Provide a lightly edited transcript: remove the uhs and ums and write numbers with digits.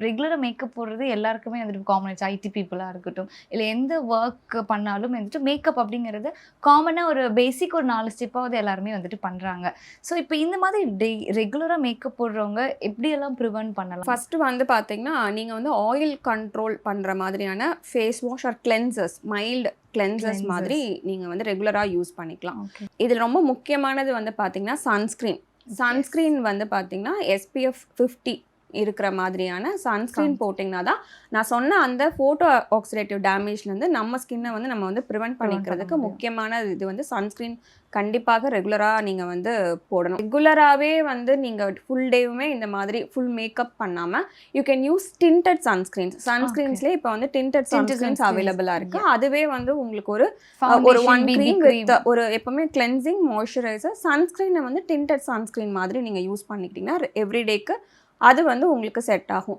ரெகுலரா மேக்கப் போடுறது எல்லாருக்குமே வந்துட்டு காமன் ஆயிடுச்சு. ஐடி பீப்பிளா இருக்கட்டும், இல்ல எந்த வொர்க் பண்ணாலும் வந்துட்டு மேக்கப் அப்படிங்கிறது காமனா ஒரு பேசிக் ஒரு 4 ஸ்டெப்பாவது எல்லாருமே வந்துட்டு பண்றாங்க. ஸோ இப்ப இந்த மாதிரி ரெகுலரா மேக்கப் போடுறவங்க எப்படியெல்லாம் ப்ரிவென்ட் பண்ணலாம்? ஃபர்ஸ்ட்டு வந்து பார்த்தீங்கன்னா, நீங்க வந்து ஆயில் கண்ட்ரோல் பண்ற மாதிரியான face wash or cleansers, mild cleansers மாதிரி கிளென்சர்ஸ். நீங்க வந்து ரெகுலரா யூஸ் பண்ணிக்கலாம். ஓகே. இதில ரொம்ப முக்கியமானது வந்து பார்த்தீங்கன்னா, சன்ஸ்கிரீன். எஸ். சன்ஸ்கிரீன் வந்து பார்த்தீங்கன்னா, SPF 50 இருக்கிற மாதிரியான சன்ஸ்கிரீன் போட்டிங்கன்னா தான், நான் சொன்ன அந்த ஃபோட்டோ ஆக்சிடேட்டிவ் டேமேஜ்லேருந்து நம்ம ஸ்கின்ன வந்து நம்ம வந்து ப்ரிவென்ட் பண்ணிக்கிறதுக்கு முடியும். முக்கியமான இது வந்து சன்ஸ்கிரீன் கண்டிப்பாக ரெகுலரா நீங்க வந்து போடணும். ரெகுலராவே வந்து நீங்க ஃபுல் டேவுமே இந்த மாதிரி ஃபுல் மேக்கப் பண்ணாம, you can use tinted sunscreens. சன்ஸ்கிரீன்ஸ்லயே இப்போ வந்து டிண்டட் சன்ஸ்கிரீன்ஸ் அவைலபிளா இருக்கு. அதுவே வந்து உங்களுக்கு ஒரு ஒரு foundation, 1 BB cream cream. With ஒரு எப்பவுமே கிளென்சிங், மாய்ஸ்சரைசர், சன்ஸ்கிரீனை வந்து டிண்டட் சன்ஸ்கிரீன் மாதிரி நீங்க யூஸ் பண்ணிக்கிட்டீங்கன்னா எவ்ரி டேக்கு அது வந்து உங்களுக்கு செட் ஆகும்.